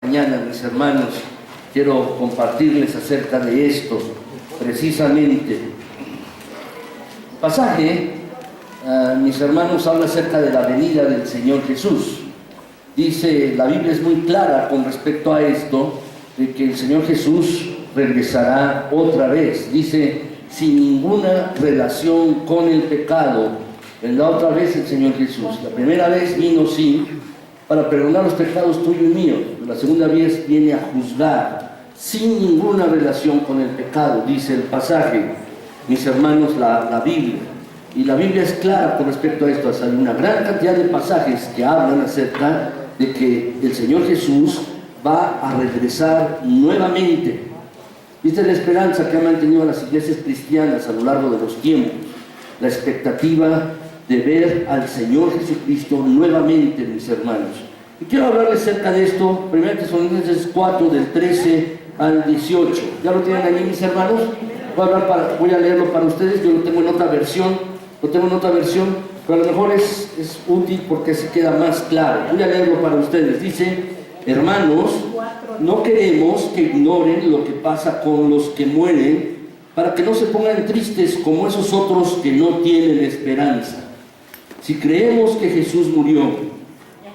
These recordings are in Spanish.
Mañana, mis hermanos, quiero compartirles acerca de esto, precisamente. Pasaje, mis hermanos, habla acerca de la venida del Señor Jesús. Dice, la Biblia es muy clara con respecto a esto, de que el Señor Jesús regresará otra vez. Dice, sin ninguna relación con el pecado. Vendrá otra vez el Señor Jesús. La primera vez vino, sí, para perdonar los pecados tuyos y míos. La segunda vez viene a juzgar, sin ninguna relación con el pecado, dice el pasaje. Mis hermanos, la Biblia. Y la Biblia es clara con respecto a esto. Hay una gran cantidad de pasajes que hablan acerca de que el Señor Jesús va a regresar nuevamente. Esta es la esperanza que han mantenido las iglesias cristianas a lo largo de los tiempos. La expectativa de ver al Señor Jesucristo nuevamente, mis hermanos. Y quiero hablarles acerca de esto, 1 Tesalonicenses 4, del 13 al 18. ¿Ya lo tienen ahí, mis hermanos? Voy a leerlo para ustedes. Yo lo tengo en otra versión, pero a lo mejor es útil porque así queda más claro. Voy a leerlo para ustedes. Dice, hermanos, no queremos que ignoren lo que pasa con los que mueren, para que no se pongan tristes como esos otros que no tienen esperanza. Si creemos que Jesús murió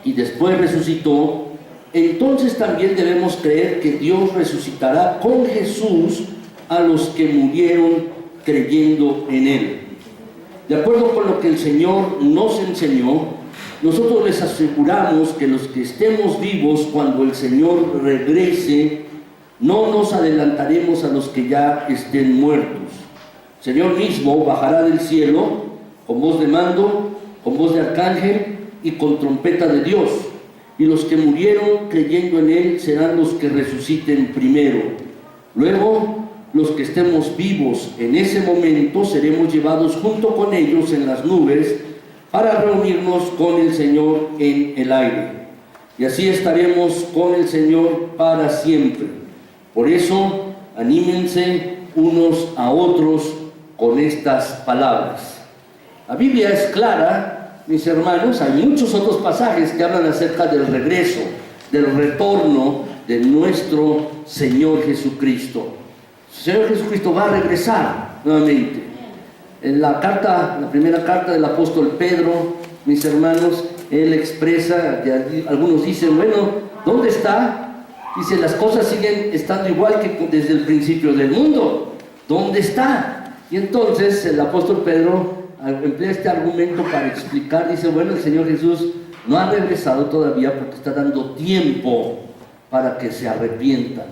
y después resucitó, entonces también debemos creer que Dios resucitará con Jesús a los que murieron creyendo en Él. De acuerdo con lo que el Señor nos enseñó, nosotros les aseguramos que los que estemos vivos cuando el Señor regrese, no nos adelantaremos a los que ya estén muertos. El Señor mismo bajará del cielo con voz de mando, con voz de arcángel y con trompeta de Dios. Y los que murieron creyendo en Él serán los que resuciten primero. Luego, los que estemos vivos en ese momento seremos llevados junto con ellos en las nubes para reunirnos con el Señor en el aire. Y así estaremos con el Señor para siempre. Por eso, anímense unos a otros con estas palabras. La Biblia es clara, mis hermanos. Hay muchos otros pasajes que hablan acerca del regreso, del retorno de nuestro Señor Jesucristo. El Señor Jesucristo va a regresar nuevamente. En la primera carta del apóstol Pedro, mis hermanos, él expresa, algunos dicen, bueno, ¿dónde está? Dice, las cosas siguen estando igual que desde el principio del mundo. ¿Dónde está? Y entonces el apóstol Pedro emplea este argumento para explicar, dice, bueno, el Señor Jesús no ha regresado todavía porque está dando tiempo para que se arrepientan.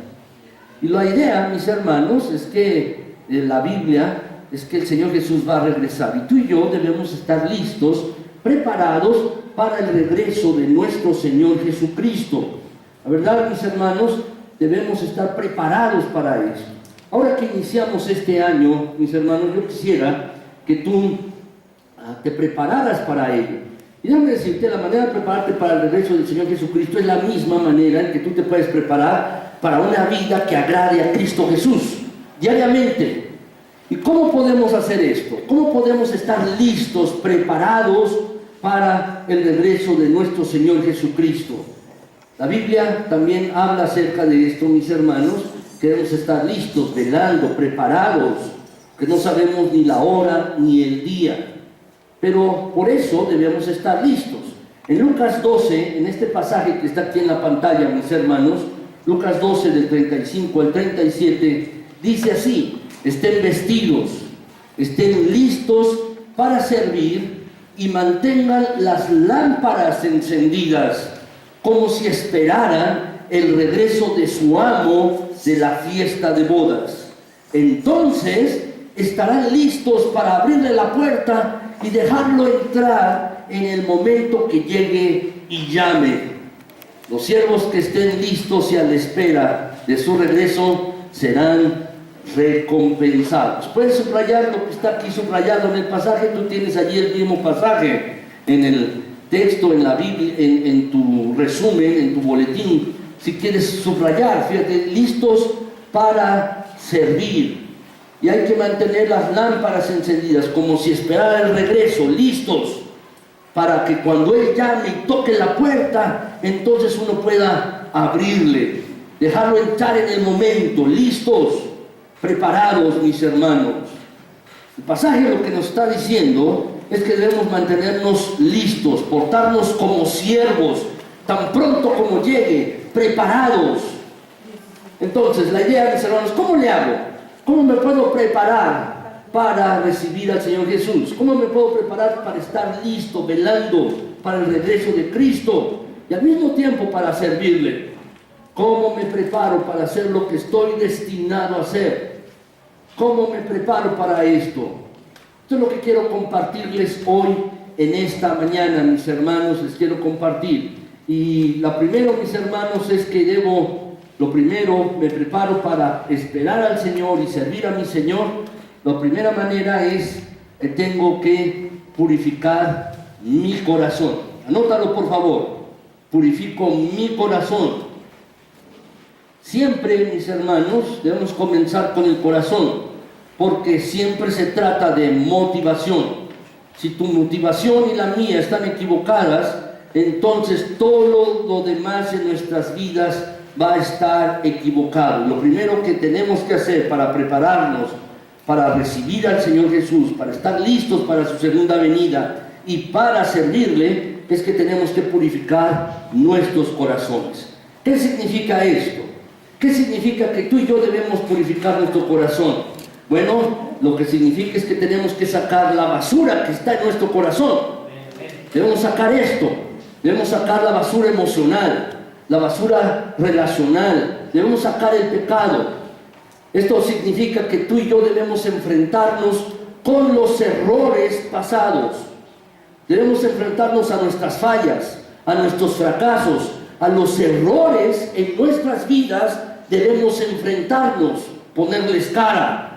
Y la idea, mis hermanos, es que la Biblia es que el Señor Jesús va a regresar. Y tú y yo debemos estar listos, preparados para el regreso de nuestro Señor Jesucristo. La verdad, mis hermanos, debemos estar preparados para eso. Ahora que iniciamos este año, mis hermanos, yo quisiera que tú te prepararas para ello. Y déjame decirte, la manera de prepararte para el regreso del Señor Jesucristo es la misma manera en que tú te puedes preparar para una vida que agrade a Cristo Jesús, diariamente. ¿Y cómo podemos hacer esto? ¿Cómo podemos estar listos, preparados para el regreso de nuestro Señor Jesucristo? La Biblia también habla acerca de esto, mis hermanos, que debemos estar listos, velando, preparados, que no sabemos ni la hora ni el día. Pero por eso debemos estar listos. En Lucas 12, en este pasaje que está aquí en la pantalla, mis hermanos, Lucas 12, del 35 al 37, dice así: estén vestidos, estén listos para servir y mantengan las lámparas encendidas, como si esperaran el regreso de su amo de la fiesta de bodas. Entonces estarán listos para abrirle la puerta y dejarlo entrar en el momento que llegue y llame. Los siervos que estén listos y a la espera de su regreso serán recompensados. Puedes subrayar lo que está aquí subrayado en el pasaje. Tú tienes allí el mismo pasaje en el texto, en la Biblia, en tu resumen, en tu boletín. Si quieres subrayar, fíjate, listos para servir. Y hay que mantener las lámparas encendidas, como si esperara el regreso, listos, para que cuando Él llame y toque la puerta, entonces uno pueda abrirle, dejarlo entrar en el momento, listos, preparados, mis hermanos. El pasaje lo que nos está diciendo es que debemos mantenernos listos, portarnos como siervos, tan pronto como llegue, preparados. Entonces, la idea, mis hermanos, ¿cómo le hago? ¿Cómo me puedo preparar para recibir al Señor Jesús? ¿Cómo me puedo preparar para estar listo, velando para el regreso de Cristo y al mismo tiempo para servirle? ¿Cómo me preparo para hacer lo que estoy destinado a hacer? ¿Cómo me preparo para esto? Esto es lo que quiero compartirles hoy en esta mañana, mis hermanos, les quiero compartir. Y lo primero, mis hermanos, es que me preparo para esperar al Señor y servir a mi Señor. La primera manera es que tengo que purificar mi corazón. Anótalo, por favor. Purifico mi corazón. Siempre, mis hermanos, debemos comenzar con el corazón, porque siempre se trata de motivación. Si tu motivación y la mía están equivocadas, entonces todo lo demás en nuestras vidas va a estar equivocado. Lo primero que tenemos que hacer para prepararnos para recibir al Señor Jesús, para estar listos para su segunda venida y para servirle, es que tenemos que purificar nuestros corazones. ¿Qué significa esto? ¿Qué significa que tú y yo debemos purificar nuestro corazón? Bueno, lo que significa es que tenemos que sacar la basura que está en nuestro corazón. Debemos sacar esto. Debemos sacar la basura emocional, la basura relacional. Debemos sacar el pecado. Esto significa que tú y yo debemos enfrentarnos con los errores pasados. Debemos enfrentarnos a nuestras fallas, a nuestros fracasos, a los errores en nuestras vidas. Debemos enfrentarnos, ponerles cara.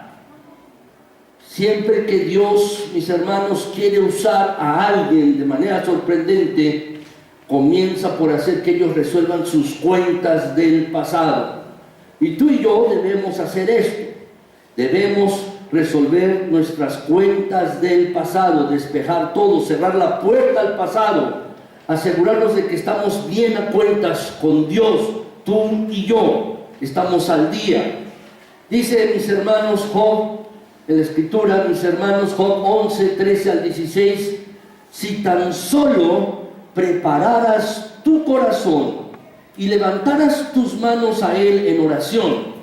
Siempre que Dios, mis hermanos, quiere usar a alguien de manera sorprendente, comienza por hacer que ellos resuelvan sus cuentas del pasado. Y tú y yo debemos hacer esto. Debemos resolver nuestras cuentas del pasado, despejar todo, cerrar la puerta al pasado, asegurarnos de que estamos bien a cuentas con Dios, tú y yo. Estamos al día. Dice, mis hermanos, Job, en la escritura, mis hermanos, Job 11, 13 al 16, si tan solo prepararas tu corazón y levantaras tus manos a Él en oración,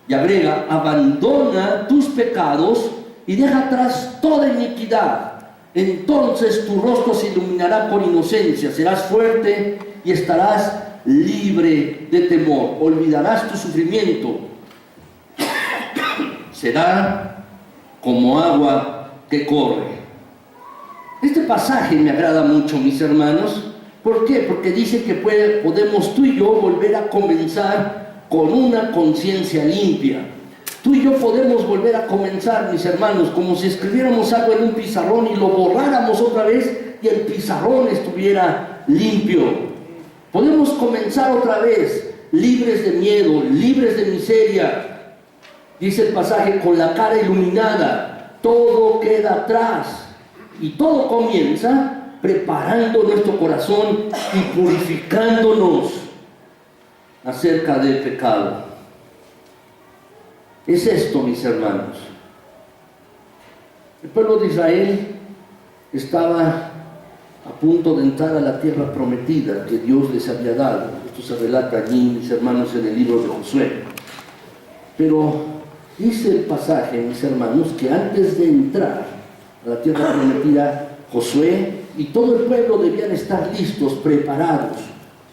y agrega, abandona tus pecados y deja atrás toda iniquidad, entonces tu rostro se iluminará con inocencia, serás fuerte y estarás libre de temor, olvidarás tu sufrimiento, será como agua que corre. Este pasaje me agrada mucho, mis hermanos. ¿Por qué? Porque dice que podemos tú y yo volver a comenzar con una conciencia limpia. Tú y yo podemos volver a comenzar, mis hermanos, como si escribiéramos algo en un pizarrón y lo borráramos otra vez y el pizarrón estuviera limpio. Podemos comenzar otra vez, libres de miedo, libres de miseria. Dice el pasaje, con la cara iluminada, todo queda atrás. Y todo comienza preparando nuestro corazón y purificándonos acerca del pecado. Es esto, mis hermanos. El pueblo de Israel estaba a punto de entrar a la tierra prometida que Dios les había dado. Esto se relata allí, mis hermanos, en el libro de Josué. Pero dice el pasaje, mis hermanos, que antes de entrar a la tierra prometida, Josué y todo el pueblo debían estar listos, preparados.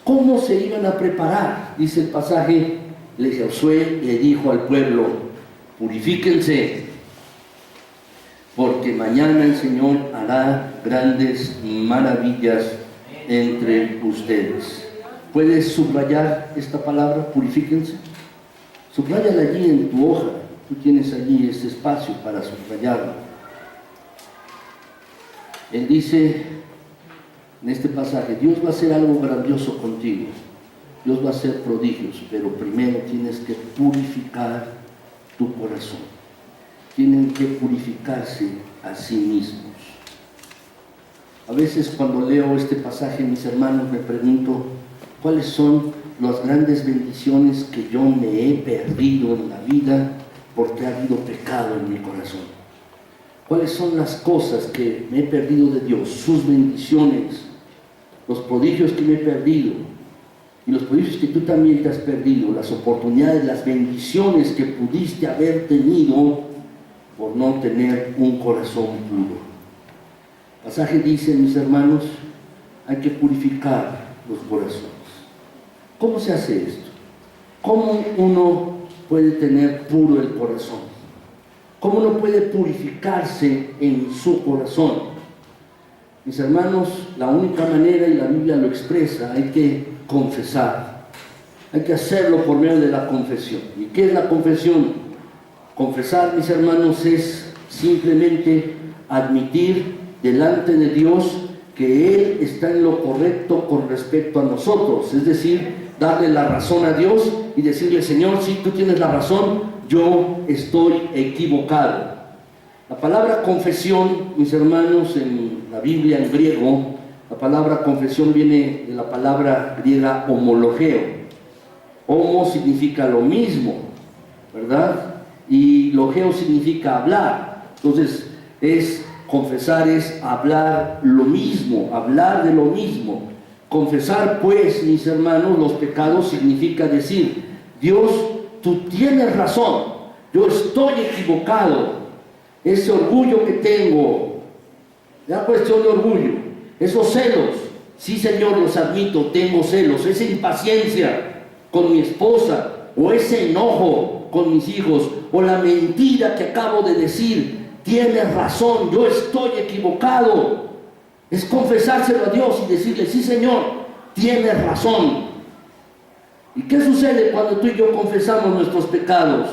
¿Cómo se iban a preparar? Dice el pasaje, Josué le dijo al pueblo, purifíquense, porque mañana el Señor hará grandes maravillas entre ustedes. ¿Puedes subrayar esta palabra, purifíquense? Subráyala allí en tu hoja. Tú tienes allí este espacio para subrayarlo. Él dice en este pasaje, Dios va a hacer algo grandioso contigo. Dios va a hacer prodigios, pero primero tienes que purificar tu corazón. Tienen que purificarse a sí mismos. A veces cuando leo este pasaje, mis hermanos, me pregunto, ¿Cuáles son las grandes bendiciones que yo me he perdido en la vida porque ha habido pecado en mi corazón? ¿Cuáles son las cosas que me he perdido de Dios? Sus bendiciones, los prodigios que me he perdido y los prodigios que tú también te has perdido, las oportunidades, las bendiciones que pudiste haber tenido por no tener un corazón puro. El pasaje dice, mis hermanos, hay que purificar los corazones. ¿Cómo se hace esto? ¿Cómo uno puede tener puro el corazón? ¿Cómo uno puede purificarse en su corazón? Mis hermanos, la única manera, y la Biblia lo expresa, hay que confesar. Hay que hacerlo por medio de la confesión. ¿Y qué es la confesión? Confesar, mis hermanos, es simplemente admitir delante de Dios que Él está en lo correcto con respecto a nosotros. Es decir, darle la razón a Dios y decirle, Señor, si tú tienes la razón, yo estoy equivocado. La palabra confesión, mis hermanos, en la Biblia, en griego, la palabra confesión viene de la palabra griega homologeo. Homo significa lo mismo, ¿verdad? Y logeo significa hablar. Entonces, confesar es hablar lo mismo, hablar de lo mismo. Confesar, pues, mis hermanos, los pecados significa decir, Dios, tú tienes razón, yo estoy equivocado. Ese orgullo que tengo, la cuestión de orgullo, esos celos, sí, Señor, los admito, tengo celos, esa impaciencia con mi esposa, o ese enojo con mis hijos, o la mentira que acabo de decir, tienes razón, yo estoy equivocado. Es confesárselo a Dios y decirle, sí, Señor, tienes razón. ¿Y qué sucede cuando tú y yo confesamos nuestros pecados?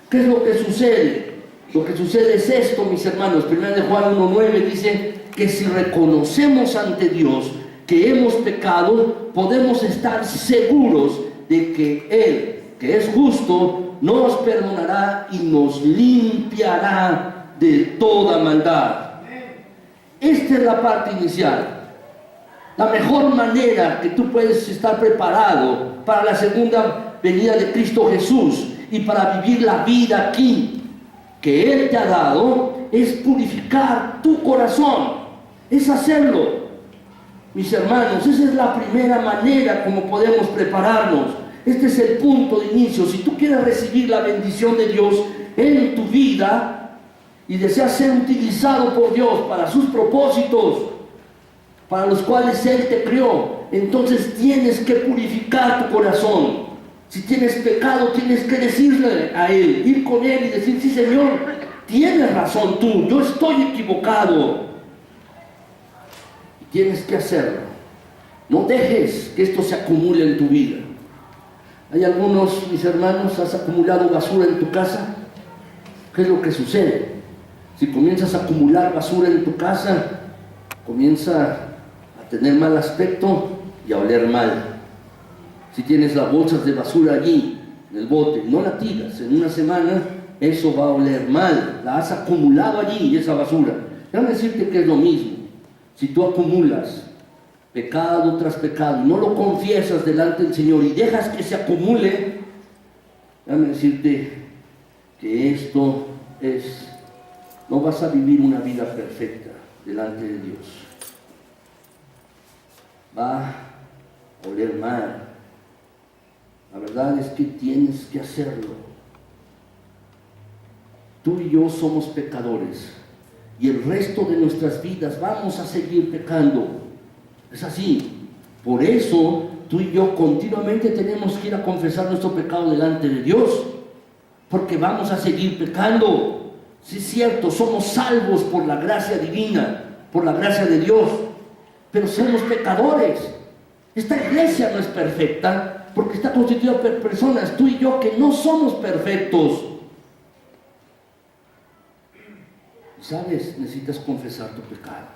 ¿Qué es lo que sucede? Lo que sucede es esto, mis hermanos. 1 Juan 1:9 dice que si reconocemos ante Dios que hemos pecado, podemos estar seguros de que Él, que es justo, nos perdonará y nos limpiará de toda maldad. Esta es la parte inicial. La mejor manera que tú puedes estar preparado para la segunda venida de Cristo Jesús y para vivir la vida aquí que Él te ha dado es purificar tu corazón, es hacerlo. Mis hermanos, esa es la primera manera como podemos prepararnos. Este es el punto de inicio. Si tú quieres recibir la bendición de Dios en tu vida y deseas ser utilizado por Dios para sus propósitos, para los cuales Él te creó, entonces tienes que purificar tu corazón. Si tienes pecado, tienes que decirle a Él, ir con Él y decir, sí, Señor, tienes razón tú, yo estoy equivocado. Y tienes que hacerlo. No dejes que esto se acumule en tu vida. Hay algunos, mis hermanos, has acumulado basura en tu casa. ¿Qué es lo que sucede? Si comienzas a acumular basura en tu casa, comienza a tener mal aspecto y a oler mal. Si tienes las bolsas de basura allí, en el bote, no la tiras, en una semana eso va a oler mal, la has acumulado allí, esa basura. Déjame decirte que es lo mismo. Si tú acumulas pecado tras pecado y no lo confiesas delante del Señor y dejas que se acumule, déjame decirte que esto no vas a vivir una vida perfecta delante de Dios. Va a oler mal. La verdad es que tienes que hacerlo. Tú y yo somos pecadores y el resto de nuestras vidas vamos a seguir pecando. Es así. Por eso tú y yo continuamente tenemos que ir a confesar nuestro pecado delante de Dios, porque vamos a seguir pecando. Sí, es cierto, somos salvos por la gracia divina, por la gracia de Dios, pero somos pecadores. Esta iglesia no es perfecta porque está constituida por personas, tú y yo, que no somos perfectos. ¿Sabes? Necesitas confesar tu pecado.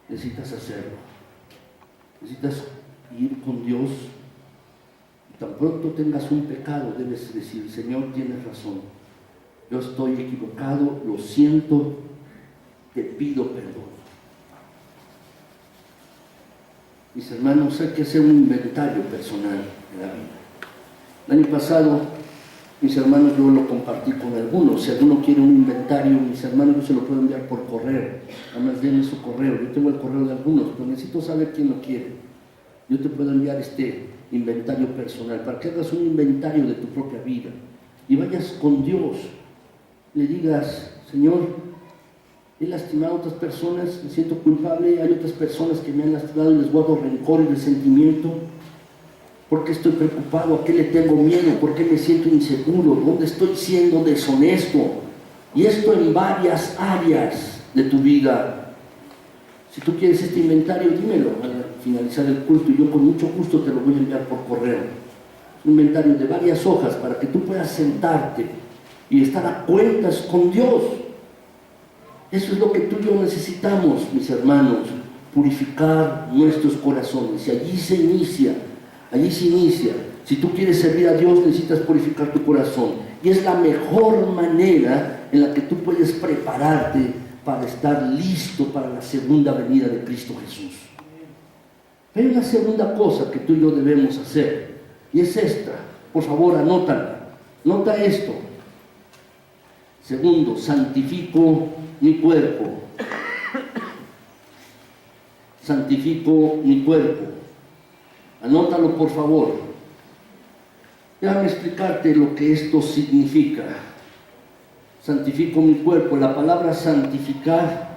Necesitas hacerlo. Necesitas ir con Dios. Y tan pronto tengas un pecado, debes decir, Señor, tienes razón. Yo estoy equivocado, lo siento, te pido perdón. Mis hermanos, hay que hacer un inventario personal de la vida. El año pasado, mis hermanos, yo lo compartí con algunos. Si alguno quiere un inventario, mis hermanos, yo se lo puedo enviar por correo. Además, denme su correo. Yo tengo el correo de algunos, pero necesito saber quién lo quiere. Yo te puedo enviar este inventario personal para que hagas un inventario de tu propia vida y vayas con Dios. Le digas: Señor, he lastimado a otras personas, me siento culpable, hay otras personas que me han lastimado y les guardo rencor y resentimiento. ¿Por qué estoy preocupado? ¿A qué le tengo miedo? ¿Por qué me siento inseguro? ¿Dónde estoy siendo deshonesto? Y esto en varias áreas de tu vida. Si tú quieres este inventario, dímelo al finalizar el culto y yo con mucho gusto te lo voy a enviar por correo. Es un inventario de varias hojas para que tú puedas sentarte y estar a cuentas con Dios. Eso es lo que tú y yo necesitamos, mis hermanos, purificar nuestros corazones. Y allí se inicia. Si tú quieres servir a Dios, necesitas purificar tu corazón. Y es la mejor manera en la que tú puedes prepararte para estar listo para la segunda venida de Cristo Jesús. Hay una segunda cosa que tú y yo debemos hacer, y es esta. Por favor, anótala. Nota esto. Segundo, santifico mi cuerpo. Santifico mi cuerpo. Anótalo, por favor. Déjame explicarte lo que esto significa. Santifico mi cuerpo. La palabra santificar,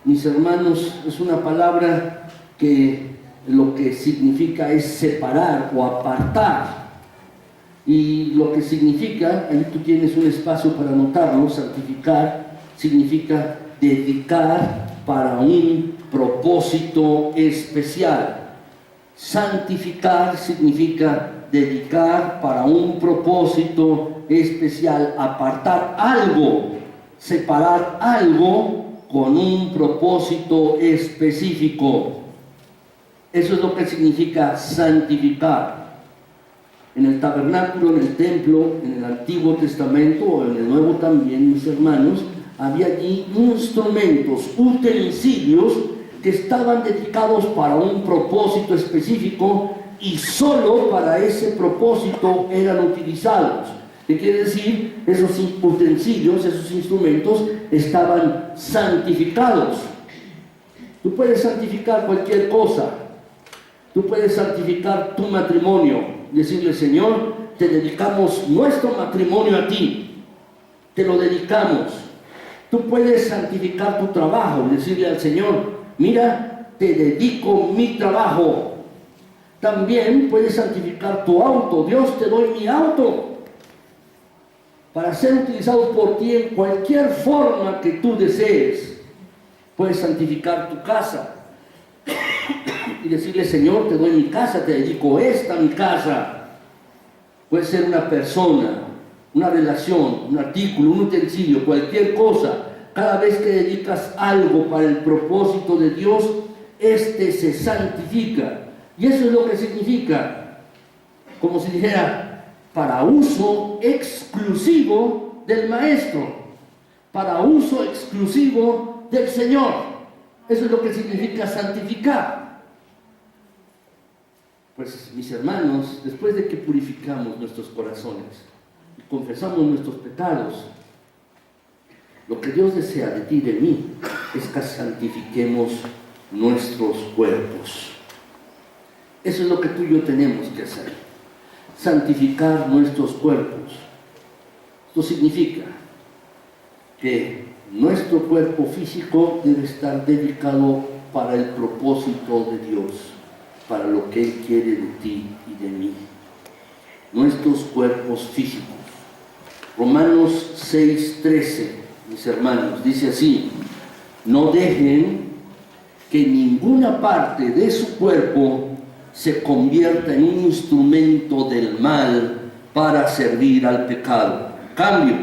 mis hermanos, es una palabra que lo que significa es separar o apartar. Y lo que significa, ahí tú tienes un espacio para anotarlo, santificar significa dedicar para un propósito especial. Santificar significa dedicar para un propósito especial, apartar algo, separar algo con un propósito específico. Eso es lo que significa santificar. En el tabernáculo, en el templo, en el Antiguo Testamento o en el Nuevo también, mis hermanos, había allí instrumentos, utensilios que estaban dedicados para un propósito específico y solo para ese propósito eran utilizados. ¿Qué quiere decir? Esos utensilios, esos instrumentos estaban santificados. Tú puedes santificar cualquier cosa. Tú puedes santificar tu matrimonio. Decirle: Señor, te dedicamos nuestro matrimonio a ti. Te lo dedicamos. Tú puedes santificar tu trabajo. Decirle al Señor: mira, te dedico mi trabajo. También puedes santificar tu auto. Dios, te doy mi auto para ser utilizado por ti en cualquier forma que tú desees. Puedes santificar tu casa y decirle: Señor, te doy mi casa, te dedico esta mi casa. Puede ser una persona, una relación, un artículo, un utensilio, cualquier cosa. Cada vez que dedicas algo para el propósito de Dios, se santifica. Y eso es lo que significa, como si dijera, para uso exclusivo del Maestro, para uso exclusivo del Señor. Eso es lo que significa santificar. Pues, mis hermanos, después de que purificamos nuestros corazones y confesamos nuestros pecados, lo que Dios desea de ti y de mí es que santifiquemos nuestros cuerpos. Eso es lo que tú y yo tenemos que hacer. Santificar nuestros cuerpos. Esto significa que nuestro cuerpo físico debe estar dedicado para el propósito de Dios, para lo que Él quiere de ti y de mí. Nuestros cuerpos físicos. Romanos 6:13, mis hermanos, dice así: no dejen que ninguna parte de su cuerpo se convierta en un instrumento del mal para servir al pecado. En cambio,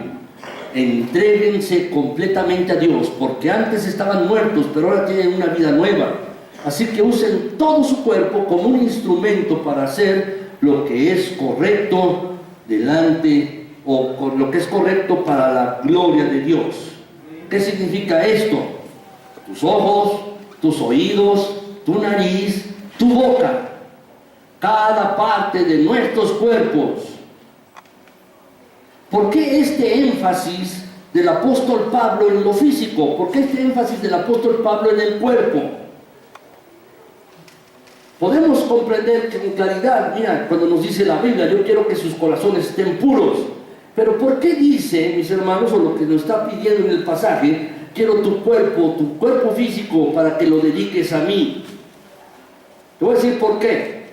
entréguense completamente a Dios, porque antes estaban muertos, pero ahora tienen una vida nueva. Así que usen todo su cuerpo como un instrumento para hacer lo que es correcto delante, o con lo que es correcto para la gloria de Dios. ¿Qué significa esto? Tus ojos, tus oídos, tu nariz, tu boca, cada parte de nuestros cuerpos. ¿Por qué este énfasis del apóstol Pablo en lo físico? ¿Por qué este énfasis del apóstol Pablo en el cuerpo? Podemos comprender con claridad, mira, cuando nos dice la Biblia, yo quiero que sus corazones estén puros. Pero ¿por qué dice, mis hermanos, o lo que nos está pidiendo en el pasaje, quiero tu cuerpo físico, para que lo dediques a mí? Te voy a decir por qué.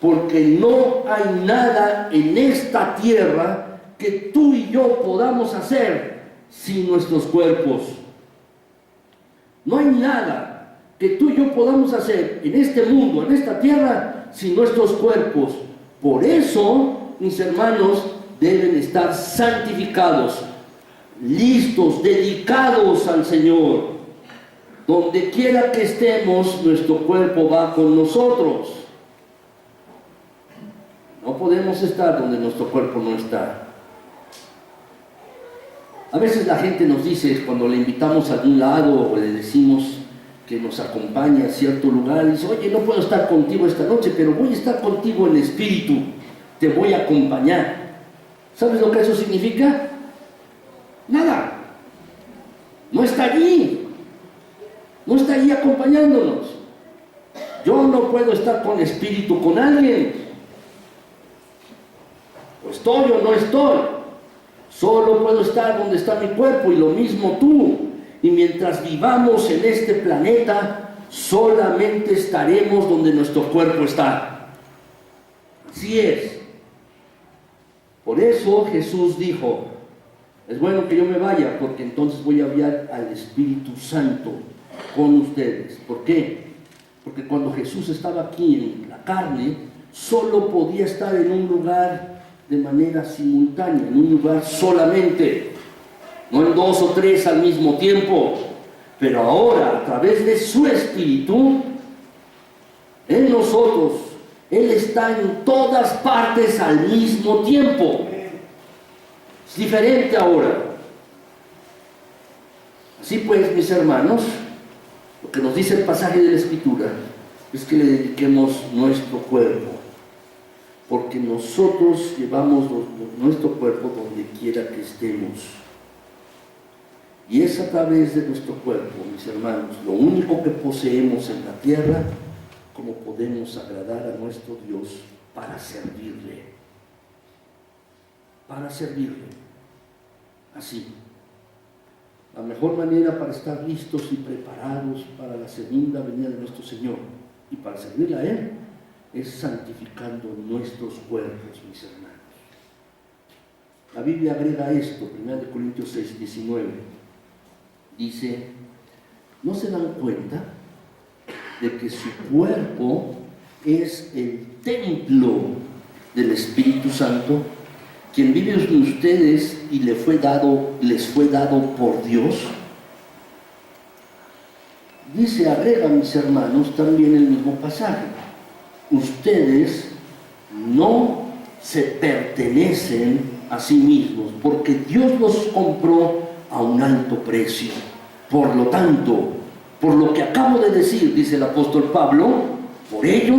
Porque no hay nada en esta tierra que tú y yo podamos hacer sin nuestros cuerpos. No hay nada que tú y yo podamos hacer en este mundo, en esta tierra, sin nuestros cuerpos. Por eso, mis hermanos, deben estar santificados, listos, dedicados al Señor. Donde quiera que estemos, nuestro cuerpo va con nosotros. No podemos estar donde nuestro cuerpo no está. A veces la gente nos dice, cuando le invitamos a algún lado o le decimos que nos acompañe a cierto lugar, dice, oye, no puedo estar contigo esta noche, pero voy a estar contigo en espíritu, te voy a acompañar. ¿Sabes lo que eso significa? Nada. No está allí. No está allí acompañándonos. Yo no puedo estar con espíritu con alguien. O estoy o no estoy. Solo puedo estar donde está mi cuerpo, y lo mismo tú. Y mientras vivamos en este planeta, solamente estaremos donde nuestro cuerpo está. Así es. Por eso Jesús dijo, es bueno que yo me vaya, porque entonces voy a enviar al Espíritu Santo con ustedes. ¿Por qué? Porque cuando Jesús estaba aquí en la carne, solo podía estar en un lugar de manera simultánea, en un lugar solamente. No en 2 o 3 al mismo tiempo, pero ahora a través de su Espíritu en nosotros, Él está en todas partes al mismo tiempo. Es diferente ahora. Así pues, mis hermanos, lo que nos dice el pasaje de la Escritura es que le dediquemos nuestro cuerpo, porque nosotros llevamos nuestro cuerpo donde quiera que estemos. Y es a través de nuestro cuerpo, mis hermanos, lo único que poseemos en la tierra, como podemos agradar a nuestro Dios para servirle. Para servirle. Así. La mejor manera para estar listos y preparados para la segunda venida de nuestro Señor y para servirle a Él es santificando nuestros cuerpos, mis hermanos. La Biblia agrega esto, 1 Corintios 6, 19. Dice, ¿no se dan cuenta de que su cuerpo es el templo del Espíritu Santo, quien vive en ustedes y les fue dado por Dios? Dice, agrega, mis hermanos, también el mismo pasaje. Ustedes no se pertenecen a sí mismos, porque Dios los compró a un alto precio. Por lo tanto, por lo que acabo de decir, dice el apóstol Pablo, por ello,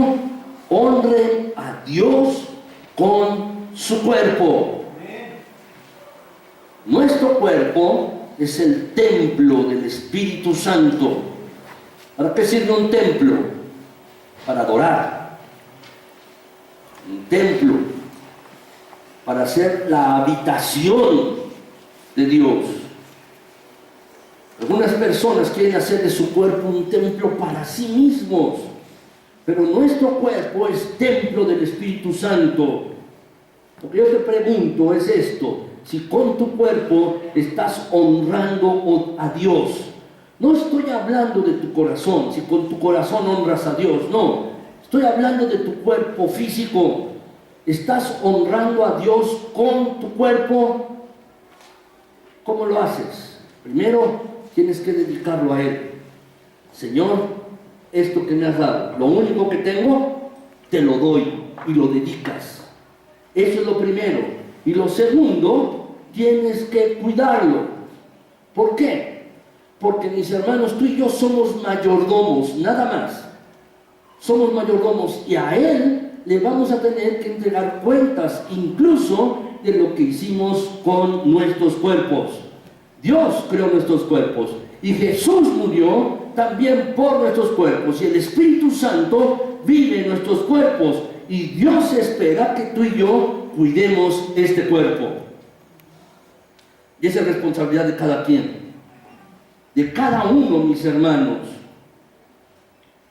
honren a Dios con su cuerpo. Nuestro cuerpo es el templo del Espíritu Santo. ¿Para qué sirve un templo? Para adorar. Un templo para ser la habitación de Dios. Algunas personas quieren hacer de su cuerpo un templo para sí mismos, pero nuestro cuerpo es templo del Espíritu Santo. Lo que yo te pregunto es esto: si con tu cuerpo estás honrando a Dios. No estoy hablando de tu corazón, si con tu corazón honras a Dios, no. Estoy hablando de tu cuerpo físico. ¿Estás honrando a Dios con tu cuerpo? ¿Cómo lo haces? Primero, tienes que dedicarlo a Él. Señor, esto que me has dado, lo único que tengo, te lo doy y lo dedicas. Eso es lo primero. Y lo segundo, tienes que cuidarlo. ¿Por qué? Porque, mis hermanos, tú y yo somos mayordomos, nada más. somos mayordomos y a Él le vamos a tener que entregar cuentas, incluso de lo que hicimos con nuestros cuerpos. Dios creó nuestros cuerpos y Jesús murió también por nuestros cuerpos, y el Espíritu Santo vive en nuestros cuerpos, y Dios espera que tú y yo cuidemos este cuerpo. Y esa es responsabilidad de cada quien, de cada uno, mis hermanos.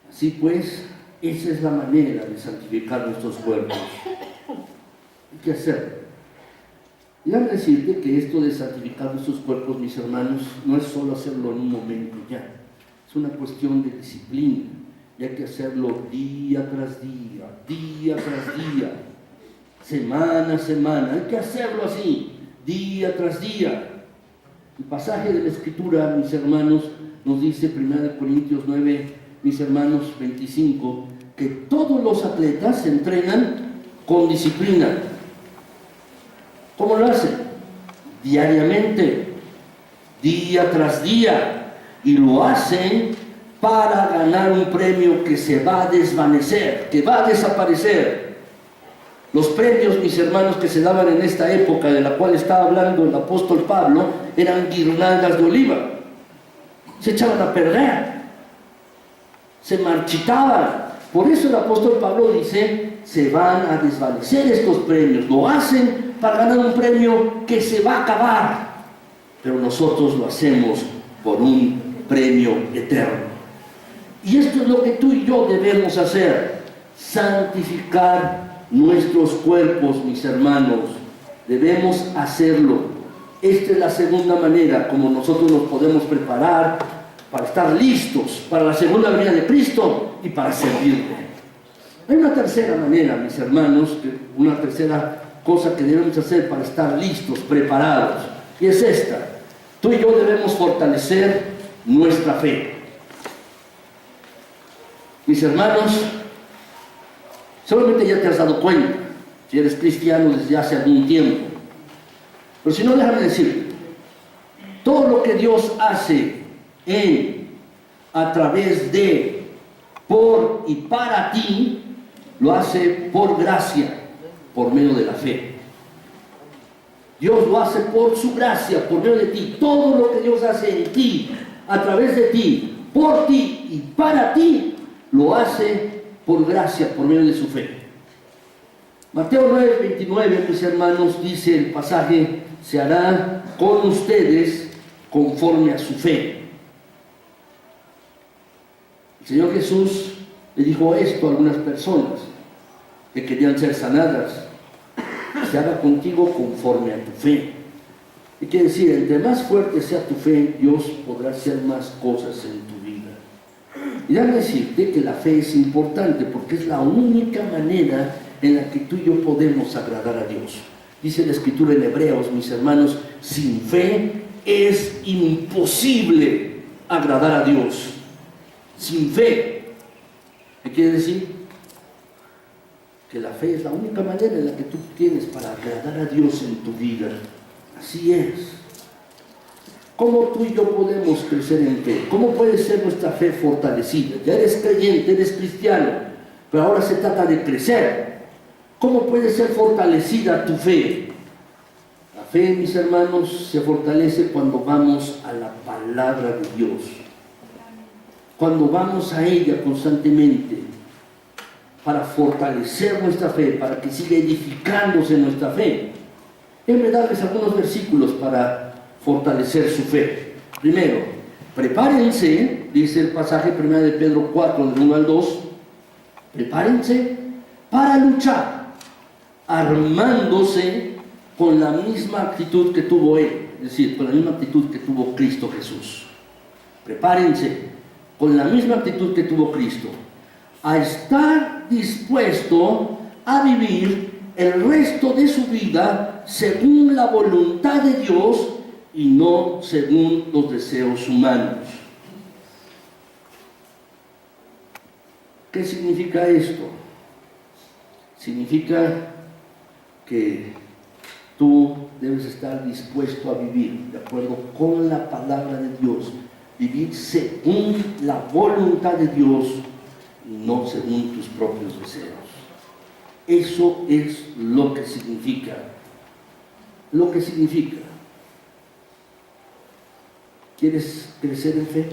Así pues, esa es la manera de santificar nuestros cuerpos. Hay que hacerlo. Y déjame decirte que esto de santificar nuestros cuerpos, mis hermanos, no es solo hacerlo en un momento ya. Es una cuestión de disciplina. Y hay que hacerlo día tras día, día tras día, semana a semana. Hay que hacerlo así, día tras día. El pasaje de la Escritura, mis hermanos, nos dice 1 Corintios 9, mis hermanos, 25, que todos los atletas se entrenan con disciplina. ¿Cómo lo hacen? Diariamente, día tras día, y lo hacen para ganar un premio que se va a desvanecer, que va a desaparecer. Los premios, mis hermanos, que se daban en esta época de la cual estaba hablando el apóstol Pablo, eran guirnaldas de oliva. Se echaban a perder, se marchitaban. Por eso el apóstol Pablo dice, se van a desvanecer estos premios. Lo hacen para ganar un premio que se va a acabar, pero nosotros lo hacemos por un premio eterno. Y esto es lo que tú y yo debemos hacer: santificar nuestros cuerpos, mis hermanos. Debemos hacerlo. Esta es la segunda manera como nosotros nos podemos preparar para estar listos para la segunda venida de Cristo y para servirle. Hay una tercera manera, mis hermanos, una tercera cosa que debemos hacer para estar listos, preparados, y es esta: tú y yo debemos fortalecer nuestra fe. Mis hermanos, seguramente ya te has dado cuenta, si eres cristiano desde hace algún tiempo, pero si no, déjame decir, todo lo que Dios hace en, a través de, por y para ti, lo hace por gracia, por medio de la fe. Dios lo hace por su gracia, por medio de ti. Todo lo que Dios hace en ti, a través de ti, por ti y para ti, lo hace por gracia, por medio de su fe. Mateo 9, 29, mis hermanos, dice el pasaje: se hará con ustedes conforme a su fe. El Señor Jesús le dijo esto a algunas personas que querían ser sanadas: se haga contigo conforme a tu fe. Y quiere decir, entre más fuerte sea tu fe, Dios podrá hacer más cosas en tu vida. Y déjame decirte que la fe es importante, porque es la única manera en la que tú y yo podemos agradar a Dios. Dice la Escritura en Hebreos, mis hermanos, sin fe es imposible agradar a Dios. Sin fe. ¿Qué quiere decir? Que la fe es la única manera en la que tú tienes para agradar a Dios en tu vida. Así es. ¿Cómo tú y yo podemos crecer en fe? ¿Cómo puede ser nuestra fe fortalecida? Ya eres creyente, eres cristiano, pero ahora se trata de crecer. ¿Cómo puede ser fortalecida tu fe? La fe, mis hermanos, se fortalece cuando vamos a la palabra de Dios. Cuando vamos a ella constantemente, para fortalecer nuestra fe, para que siga edificándose nuestra fe. Déjenme darles algunos versículos para fortalecer su fe. Primero, prepárense, dice el pasaje 1 de Pedro 4, del 1 al 2, prepárense para luchar, armándose con la misma actitud que tuvo Él, es decir, con la misma actitud que tuvo Cristo Jesús. Prepárense con la misma actitud que tuvo Cristo, a estar dispuesto a vivir el resto de su vida según la voluntad de Dios y no según los deseos humanos. ¿Qué significa esto? Significa que tú debes estar dispuesto a vivir de acuerdo con la palabra de Dios, vivir según la voluntad de Dios y no según tus propios deseos. Eso es lo que significa. Lo que significa. ¿Quieres crecer en fe?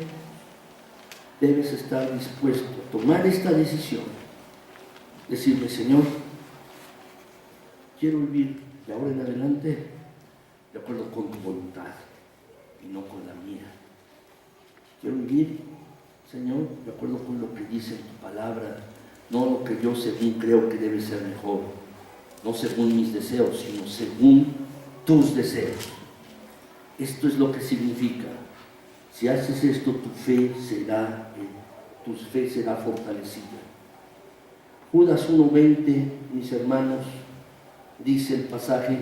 Debes estar dispuesto a tomar esta decisión. Decirle, Señor, quiero vivir de ahora en adelante de acuerdo con tu voluntad y no con la mía. Quiero vivir, Señor, de acuerdo con lo que dice tu palabra, no lo que yo según creo que debe ser mejor, no según mis deseos, sino según tus deseos. Esto es lo que significa. Si haces esto, tu fe será fortalecida. Judas 1:20, mis hermanos, dice el pasaje,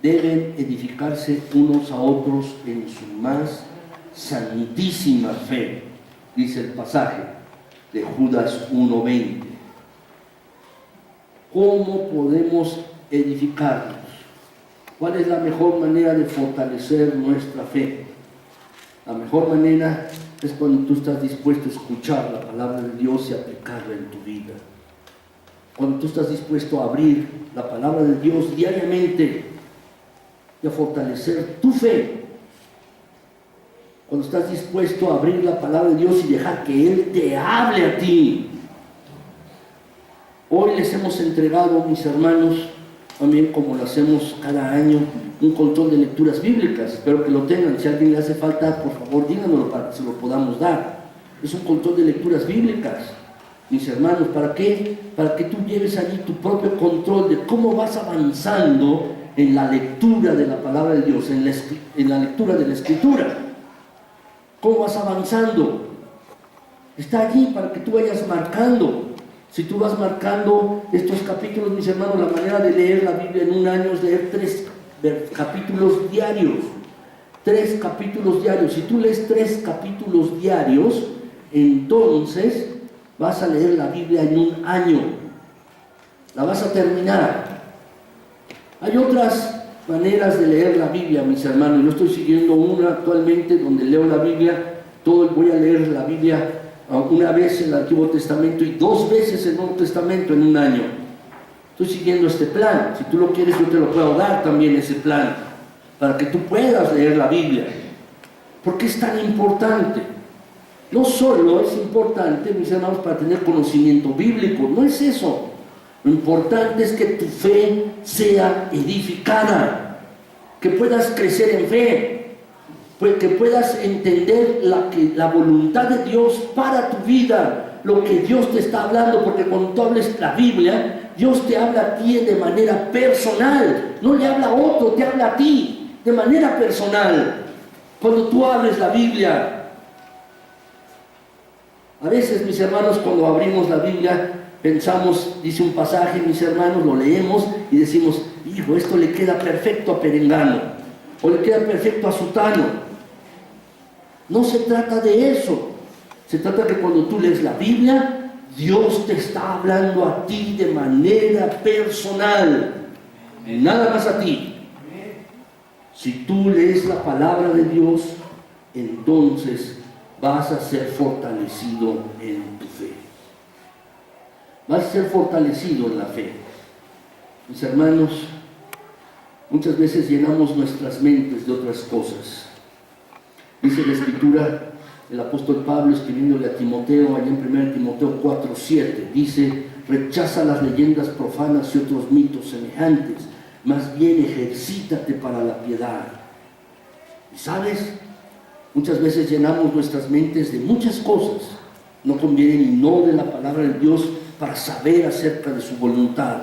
deben edificarse unos a otros en su más santísima fe, dice el pasaje de Judas 1:20. ¿Cómo podemos edificarnos? ¿Cuál es la mejor manera de fortalecer nuestra fe? La mejor manera es cuando tú estás dispuesto a escuchar la palabra de Dios y aplicarla en tu vida. Cuando tú estás dispuesto a abrir la palabra de Dios diariamente y a fortalecer tu fe. Cuando estás dispuesto a abrir la palabra de Dios y dejar que Él te hable a ti. Hoy les hemos entregado, mis hermanos, también como lo hacemos cada año, un control de lecturas bíblicas. Espero que lo tengan. Si a alguien le hace falta, por favor, díganoslo para que se lo podamos dar. Es un control de lecturas bíblicas, mis hermanos. ¿Para qué? Para que tú lleves allí tu propio control de cómo vas avanzando en la lectura de la palabra de Dios, en la lectura de la Escritura. ¿Cómo vas avanzando? Está allí para que tú vayas marcando. Si tú vas marcando estos capítulos, mis hermanos, la manera de leer la Biblia en un año es leer 3 capítulos diarios. 3 capítulos diarios. Si tú lees 3 capítulos diarios, entonces vas a leer la Biblia en un año. La vas a terminar. Hay otras maneras de leer la Biblia, mis hermanos. Yo estoy siguiendo una actualmente donde leo la Biblia. Voy a leer la Biblia una vez en el Antiguo Testamento y 2 veces en el Nuevo Testamento en un año. Estoy siguiendo este plan. Si tú lo quieres, yo te lo puedo dar también, ese plan, para que tú puedas leer la Biblia. ¿Por qué es tan importante? No solo es importante, mis hermanos, para tener conocimiento bíblico, no es eso. Lo importante es que tu fe sea edificada, que puedas crecer en fe, que puedas entender la voluntad de Dios para tu vida, lo que Dios te está hablando, porque cuando tú hables la Biblia, Dios te habla a ti de manera personal, no le habla a otro, te habla a ti de manera personal. Cuando tú hables la Biblia, a veces, mis hermanos, cuando abrimos la Biblia, pensamos, dice un pasaje, mis hermanos, lo leemos y decimos, hijo, esto le queda perfecto a Perengano, o le queda perfecto a Sutano. No se trata de eso. Se trata que cuando tú lees la Biblia, Dios te está hablando a ti de manera personal, nada más a ti. Si tú lees la palabra de Dios, entonces vas a ser fortalecido en tu fe. Vas a ser fortalecido en la fe. Mis hermanos, muchas veces llenamos nuestras mentes de otras cosas. Dice la Escritura, el apóstol Pablo escribiéndole a Timoteo, allá en 1 Timoteo 4:7, dice, rechaza las leyendas profanas y otros mitos semejantes, más bien ejercítate para la piedad. Y sabes, muchas veces llenamos nuestras mentes de muchas cosas, no convienen y no de la palabra de Dios para saber acerca de su voluntad.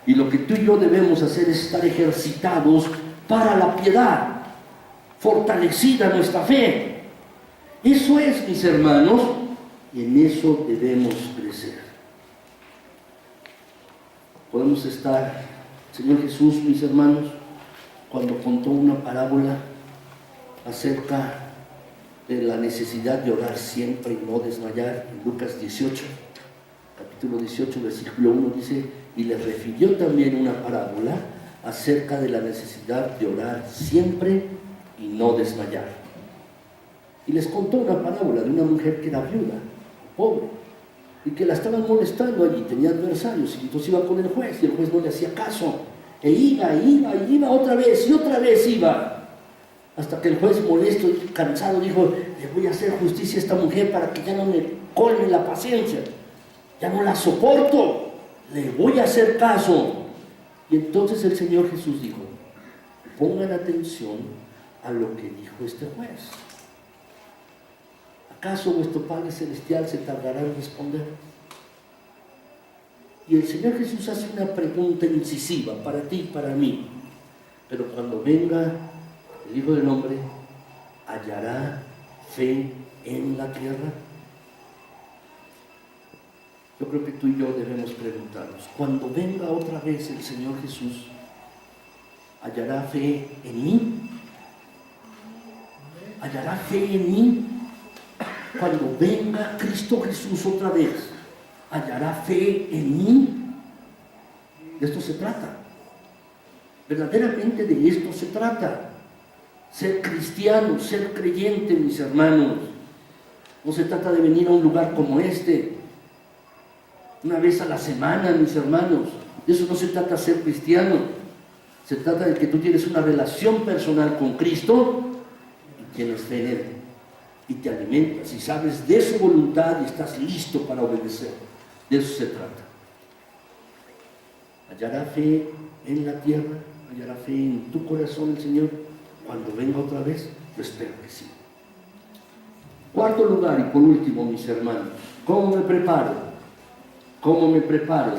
Y lo que tú y yo debemos hacer es estar ejercitados para la piedad, fortalecida nuestra fe. Eso es, mis hermanos, y en eso debemos crecer. Podemos estar, Señor Jesús, mis hermanos, cuando contó una parábola acerca de la necesidad de orar siempre y no desmayar, en Lucas 18, capítulo 18, versículo 1, dice, y les refirió también una parábola acerca de la necesidad de orar siempre y no desmayar. Y les contó una parábola de una mujer que era viuda, pobre, y que la estaban molestando allí, tenía adversarios, y entonces iba con el juez, y el juez no le hacía caso, e iba otra vez, y otra vez iba, hasta que el juez, molesto y cansado, dijo: le voy a hacer justicia a esta mujer para que ya no me colme la paciencia, ya no la soporto, le voy a hacer caso. Y entonces el Señor Jesús dijo: pongan atención a lo que dijo este juez. ¿Acaso vuestro Padre Celestial se tardará en responder? Y el Señor Jesús hace una pregunta incisiva para ti y para mí. Pero cuando venga el Hijo del Hombre, ¿hallará fe en la tierra? Yo creo que tú y yo debemos preguntarnos: cuando venga otra vez el Señor Jesús, ¿hallará fe en mí? ¿Hallará fe en mí? Cuando venga Cristo Jesús otra vez, ¿hallará fe en mí? De esto se trata. Verdaderamente de esto se trata. Ser cristiano, ser creyente, mis hermanos. No se trata de venir a un lugar como este una vez a la semana, mis hermanos. De eso no se trata ser cristiano. Se trata de que tú tienes una relación personal con Cristo y tienes fe en Él, y te alimentas y sabes de su voluntad y estás listo para obedecer. De eso se trata. ¿Hallará fe en la tierra? ¿Hallará fe en tu corazón el Señor cuando venga otra vez? Yo espero que sí. Cuarto lugar y por último, mis hermanos, ¿cómo me preparo? ¿Cómo me preparo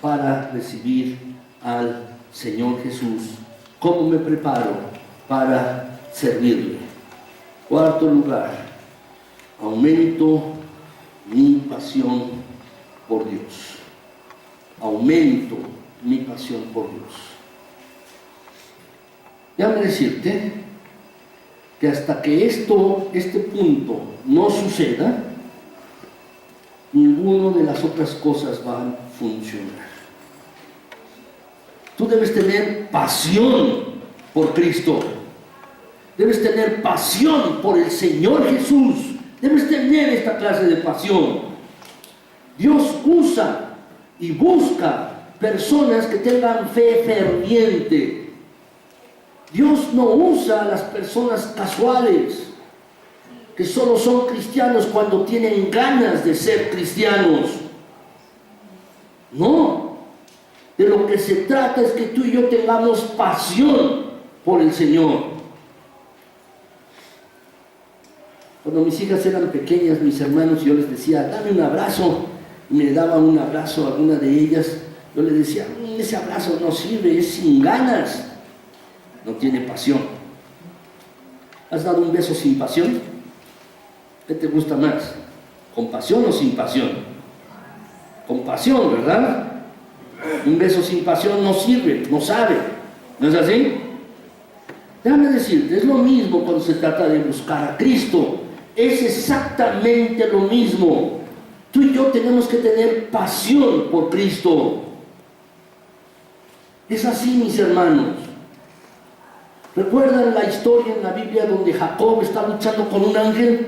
para recibir al Señor Jesús? ¿Cómo me preparo para servirle? Cuarto lugar, aumento mi pasión por Dios. Aumento mi pasión por Dios. Déjame decirte que hasta que este punto no suceda, ninguna de las otras cosas va a funcionar. Tú debes tener pasión por Cristo. Debes tener pasión por el Señor Jesús. Debes tener esta clase de pasión. Dios usa y busca personas que tengan fe ferviente. Dios no usa a las personas casuales, que solo son cristianos cuando tienen ganas de ser cristianos. No. De lo que se trata es que tú y yo tengamos pasión por el Señor. Cuando mis hijas eran pequeñas, mis hermanos, yo les decía: dame un abrazo, y me daban un abrazo a alguna de ellas. Yo les decía: ese abrazo no sirve, es sin ganas, no tiene pasión. ¿Has dado un beso sin pasión? ¿Qué te gusta más? ¿Con pasión o sin pasión? Con pasión, ¿verdad? Un beso sin pasión no sirve, no sabe. ¿No es así? Déjame decirte, es lo mismo cuando se trata de buscar a Cristo. Es exactamente lo mismo. Tú y yo tenemos que tener pasión por Cristo. Es así, mis hermanos. ¿Recuerdan la historia en la Biblia donde Jacob está luchando con un ángel?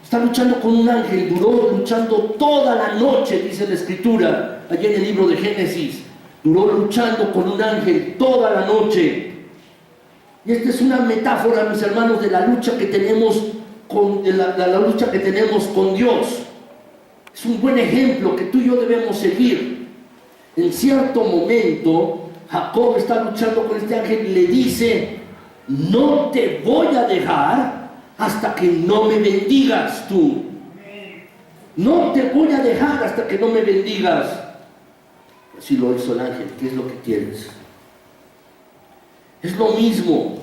Está luchando con un ángel, duró luchando toda la noche, dice la Escritura, allí en el libro de Génesis. Duró luchando con un ángel toda la noche. Y esta es una metáfora, mis hermanos, de la lucha que tenemos la lucha que tenemos con Dios. Es un buen ejemplo que tú y yo debemos seguir. En cierto momento, Jacob está luchando con este ángel y le dice: no te voy a dejar hasta que no me bendigas tú. No te voy a dejar hasta que no me bendigas. Así lo hizo el ángel. ¿Qué es lo que quieres? Es lo mismo.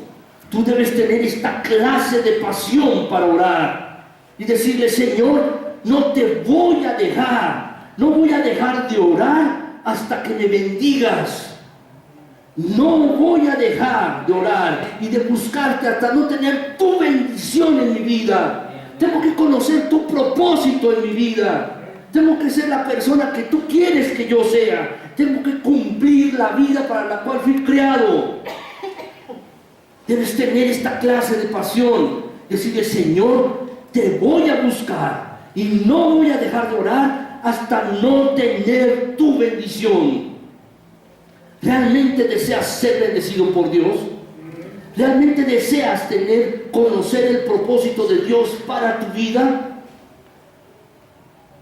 Tú debes tener esta clase de pasión para orar y decirle: Señor, no te voy a dejar, no voy a dejar de orar hasta que me bendigas. No voy a dejar de orar y de buscarte hasta no tener tu bendición en mi vida. Tengo que conocer tu propósito en mi vida. Tengo que ser la persona que tú quieres que yo sea. Tengo que cumplir la vida para la cual fui creado. Debes tener esta clase de pasión. Decirle: Señor, te voy a buscar y no voy a dejar de orar hasta no tener tu bendición. ¿Realmente deseas ser bendecido por Dios? ¿Realmente deseas conocer el propósito de Dios para tu vida?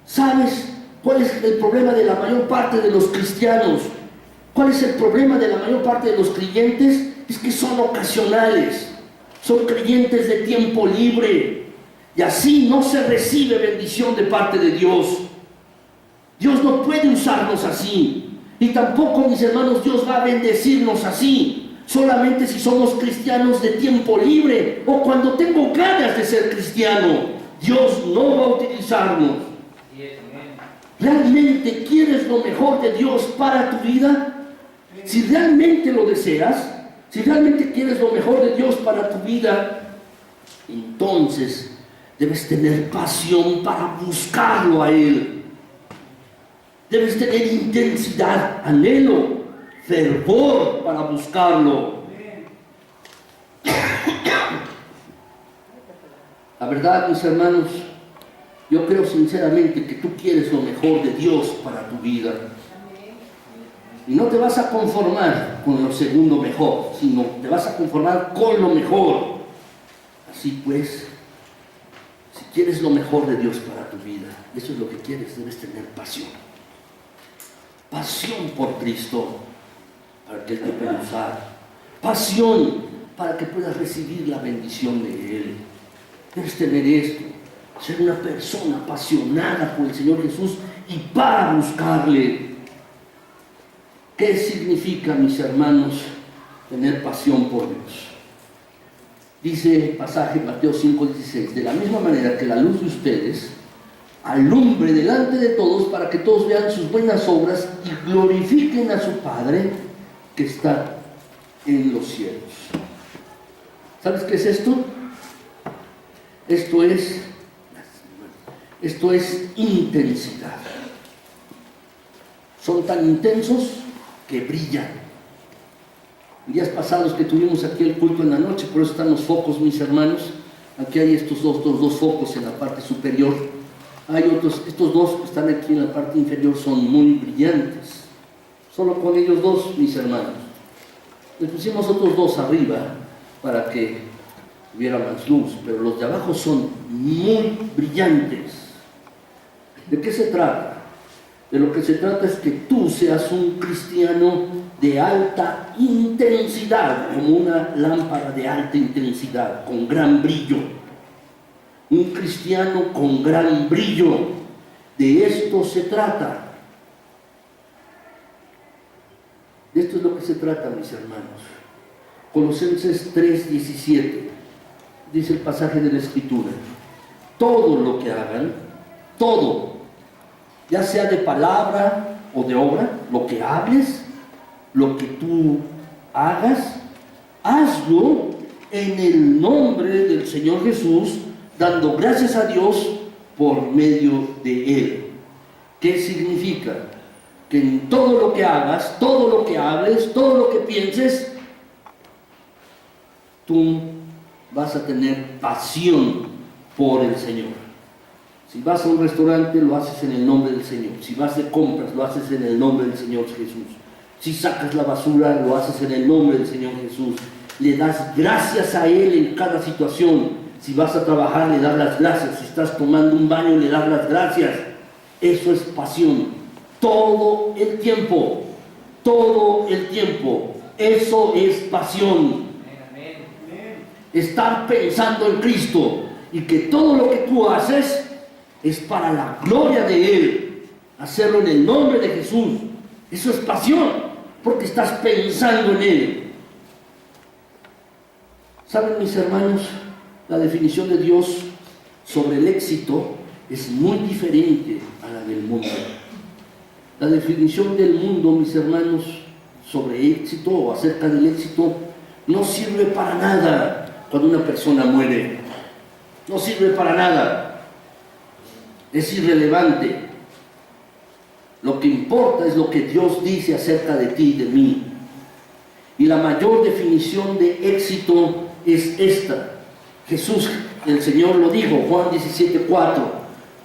¿Sabes cuál es el problema de la mayor parte de los cristianos? ¿Cuál es el problema de la mayor parte de los creyentes? Es que son ocasionales, son creyentes de tiempo libre, y así no se recibe bendición de parte de Dios. Dios no puede usarnos así, y tampoco, mis hermanos, Dios va a bendecirnos así, solamente si somos cristianos de tiempo libre, o cuando tengo ganas de ser cristiano. Dios no va a utilizarnos. ¿Realmente quieres lo mejor de Dios para tu vida? Si realmente lo deseas, si realmente quieres lo mejor de Dios para tu vida, entonces debes tener pasión para buscarlo a Él. Debes tener intensidad, anhelo, fervor para buscarlo. La verdad, mis hermanos, yo creo sinceramente que tú quieres lo mejor de Dios para tu vida. Y no te vas a conformar con lo segundo mejor, sino te vas a conformar con lo mejor. Así pues, si quieres lo mejor de Dios para tu vida, eso es lo que quieres, debes tener pasión. Pasión por Cristo, para que Él te pueda usar. Pasión para que puedas recibir la bendición de Él. Debes tener esto, ser una persona apasionada por el Señor Jesús y para buscarle. ¿Qué significa, mis hermanos, tener pasión por Dios? Dice el pasaje Mateo 5:16, de la misma manera que la luz de ustedes alumbre delante de todos para que todos vean sus buenas obras y glorifiquen a su Padre que está en los cielos. ¿Sabes qué es esto? Esto es intensidad. Son tan intensos que brillan. Días pasados que tuvimos aquí el culto en la noche, por eso están los focos, mis hermanos. Aquí hay estos dos focos en la parte superior. Hay otros, estos dos que están aquí en la parte inferior son muy brillantes. Solo con ellos dos, mis hermanos. Les pusimos otros dos arriba para que hubiera más luz, pero los de abajo son muy brillantes. ¿De qué se trata? De lo que se trata es que tú seas un cristiano de alta intensidad, como una lámpara de alta intensidad, con gran brillo. Un cristiano con gran brillo. De esto se trata. De esto es lo que se trata, mis hermanos. Colosenses 3:17 dice el pasaje de la Escritura: todo lo que hagan, todo, ya sea de palabra o de obra, lo que hables, lo que tú hagas, hazlo en el nombre del Señor Jesús, dando gracias a Dios por medio de Él. ¿Qué significa? Que en todo lo que hagas, todo lo que hables, todo lo que pienses, tú vas a tener pasión por el Señor. Si vas a un restaurante, lo haces en el nombre del Señor. Si vas de compras, lo haces en el nombre del Señor Jesús. Si sacas la basura, lo haces en el nombre del Señor Jesús. Le das gracias a Él en cada situación. Si vas a trabajar, le das las gracias. Si estás tomando un baño, le das las gracias. Eso es pasión. Todo el tiempo. Todo el tiempo. Eso es pasión. Estar pensando en Cristo y que todo lo que tú haces es para la gloria de Él. Hacerlo en el nombre de Jesús. Eso es pasión, porque estás pensando en Él. ¿Saben, mis hermanos? La definición de Dios sobre el éxito es muy diferente a la del mundo. La definición del mundo, mis hermanos, sobre éxito o acerca del éxito no sirve para nada cuando una persona muere. No sirve para nada. Es irrelevante. Lo que importa es lo que Dios dice acerca de ti y de mí. Y la mayor definición de éxito es esta. Jesús, el Señor lo dijo, Juan 17:4.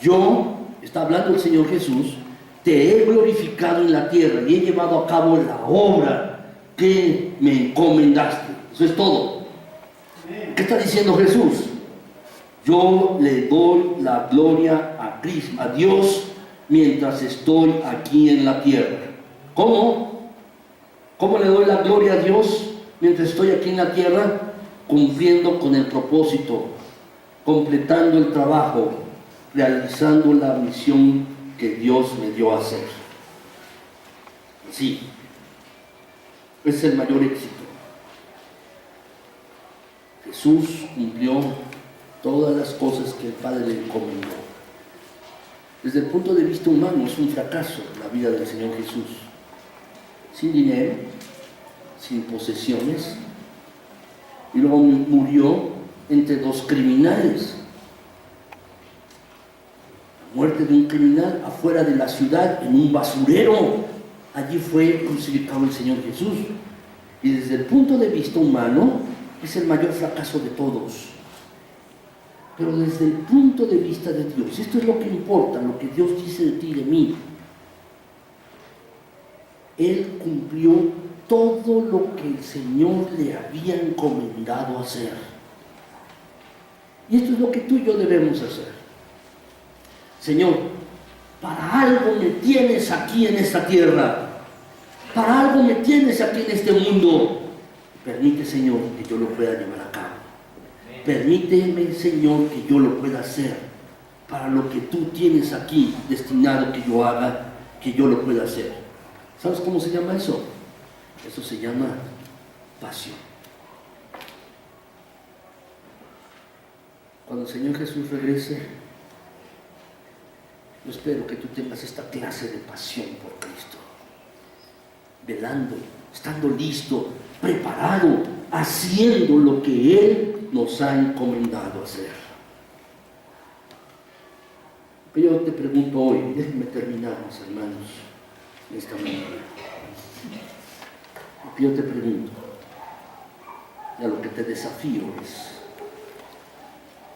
Yo está hablando el Señor Jesús, te he glorificado en la tierra y he llevado a cabo la obra que me encomendaste. Eso es todo. ¿Qué está diciendo Jesús? Yo le doy la gloria a Cristo, a Dios, mientras estoy aquí en la tierra. ¿Cómo? ¿Cómo le doy la gloria a Dios mientras estoy aquí en la tierra? Cumpliendo con el propósito, completando el trabajo, realizando la misión que Dios me dio a hacer. Sí, ese es el mayor éxito. Jesús cumplió todas las cosas que el Padre le encomendó. Desde el punto de vista humano es un fracaso la vida del Señor Jesús. Sin dinero, sin posesiones, y luego murió entre dos criminales. La muerte de un criminal afuera de la ciudad, en un basurero. Allí fue crucificado el Señor Jesús. Y desde el punto de vista humano es el mayor fracaso de todos. Pero desde el punto de vista de Dios, esto es lo que importa, lo que Dios dice de ti y de mí. Él cumplió todo lo que el Señor le había encomendado hacer. Y esto es lo que tú y yo debemos hacer. Señor, para algo me tienes aquí en esta tierra. Para algo me tienes aquí en este mundo. Permite, Señor, que yo lo pueda llevar a cabo. Permíteme, Señor, que yo lo pueda hacer para lo que tú tienes aquí destinado que yo haga, que yo lo pueda hacer. ¿Sabes cómo se llama eso? Eso se llama pasión. Cuando el Señor Jesús regrese, yo espero que tú tengas esta clase de pasión por Cristo. Velando, estando listo, preparado, haciendo lo que Él nos ha encomendado hacer. Pero yo te pregunto hoy, déjenme terminar, mis hermanos, en esta mañana. Yo te pregunto, y a lo que te desafío es,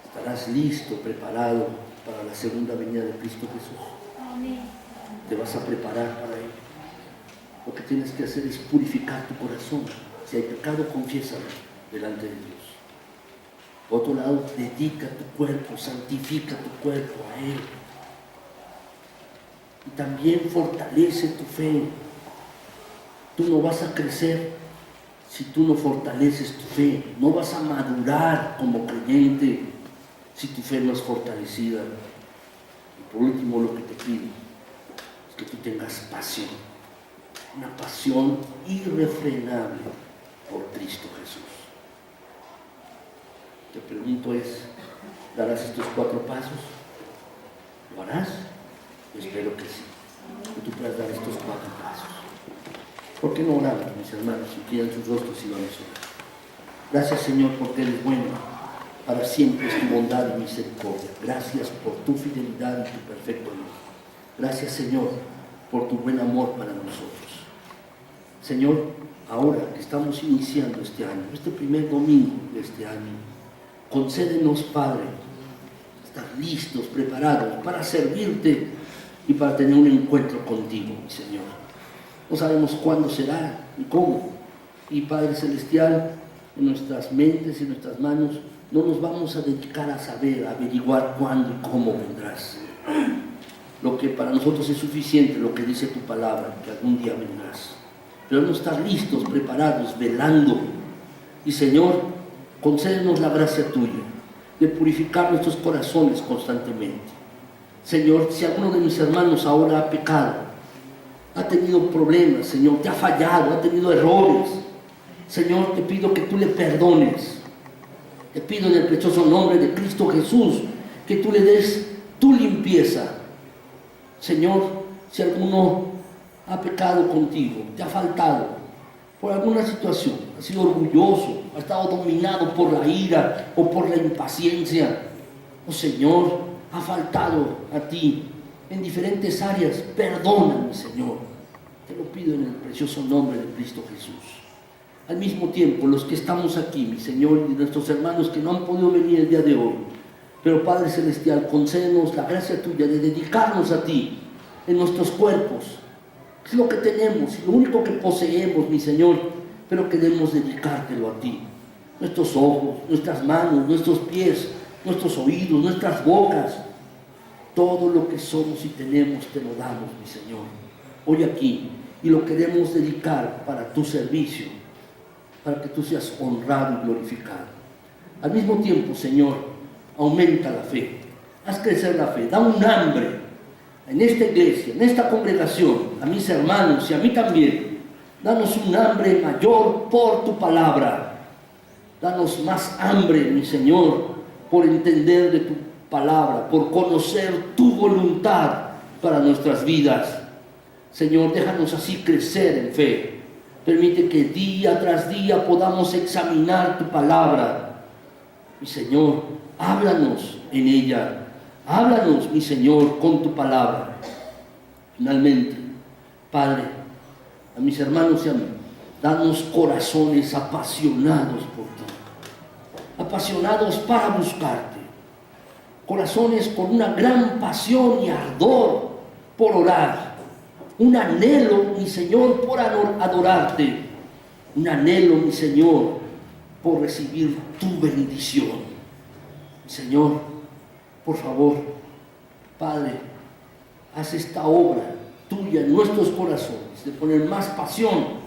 ¿estarás listo, preparado para la segunda venida de Cristo Jesús? Amén. ¿Te vas a preparar para Él? Lo que tienes que hacer es purificar tu corazón. Si hay pecado, confiésalo delante de Dios. Por otro lado, dedica tu cuerpo, santifica tu cuerpo a Él. Y también fortalece tu fe. Tú no vas a crecer si tú no fortaleces tu fe. No vas a madurar como creyente si tu fe no es fortalecida. Y por último, lo que te pido es que tú tengas pasión. Una pasión irrefrenable por Cristo Jesús. Te pregunto es, ¿darás estos 4 pasos? ¿Lo harás? Yo espero que sí. Que tú puedas dar estos 4 pasos. ¿Por qué no oramos, mis hermanos? Si quieren sus rostros y vamos a orar. Gracias, Señor, porque eres bueno. Para siempre es tu bondad y misericordia. Gracias por tu fidelidad y tu perfecto amor. Gracias, Señor, por tu buen amor para nosotros. Señor, ahora que estamos iniciando este año, este primer domingo de este año, concédenos, Padre, estar listos, preparados para servirte y para tener un encuentro contigo, mi Señor. No sabemos cuándo será y cómo. Y Padre Celestial, en nuestras mentes y en nuestras manos, no nos vamos a dedicar a saber, a averiguar cuándo y cómo vendrás. Lo que para nosotros es suficiente, lo que dice tu palabra, que algún día vendrás. Pero no estar listos, preparados, velando. Y Señor, concédenos la gracia tuya de purificar nuestros corazones constantemente. Señor, si alguno de mis hermanos ahora ha pecado, ha tenido problemas, Señor, te ha fallado, ha tenido errores, Señor, te pido que tú le perdones. Te pido en el precioso nombre de Cristo Jesús que tú le des tu limpieza. Señor, si alguno ha pecado contigo, te ha faltado por alguna situación, ha sido orgulloso, ha estado dominado por la ira o por la impaciencia, oh Señor, ha faltado a ti en diferentes áreas, perdóname, Señor. Te lo pido en el precioso nombre de Cristo Jesús. Al mismo tiempo, los que estamos aquí, mi Señor, y nuestros hermanos que no han podido venir el día de hoy, Pero Padre Celestial, concédenos la gracia tuya de dedicarnos a ti en nuestros cuerpos. Es lo que tenemos, lo único que poseemos, mi Señor, pero queremos dedicártelo a ti. Nuestros ojos, nuestras manos, nuestros pies, nuestros oídos, nuestras bocas, todo lo que somos y tenemos te lo damos, mi Señor, hoy aquí, y lo queremos dedicar para tu servicio, para que tú seas honrado y glorificado. Al mismo tiempo, Señor, aumenta la fe, haz crecer la fe, da un hambre en esta iglesia, en esta congregación, a mis hermanos y a mí también. Danos un hambre mayor por tu palabra. Danos más hambre, mi Señor, por entender de tu palabra, por conocer tu voluntad para nuestras vidas. Señor, déjanos así crecer en fe. Permite que día tras día podamos examinar tu palabra. Mi Señor, háblanos en ella. Háblanos, mi Señor, con tu palabra. Finalmente, Padre, a mis hermanos y a mí, danos corazones apasionados por ti, apasionados para buscarte, corazones con una gran pasión y ardor por orar, un anhelo, mi Señor, por adorarte, un anhelo, mi Señor, por recibir tu bendición. Señor, por favor, Padre, haz esta obra tuya en nuestros corazones, de poner más pasión,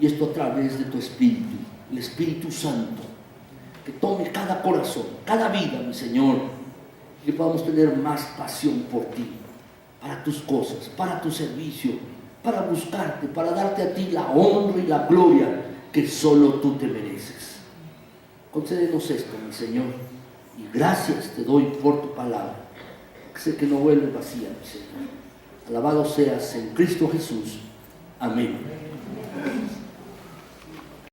y esto a través de tu Espíritu, el Espíritu Santo, que tome cada corazón, cada vida, mi Señor, y que podamos tener más pasión por ti, para tus cosas, para tu servicio, para buscarte, para darte a ti la honra y la gloria que solo tú te mereces. Concédenos esto, mi Señor, y gracias te doy por tu palabra, que sé que no vuelve vacía, mi Señor. Alabado seas en Cristo Jesús. Amén.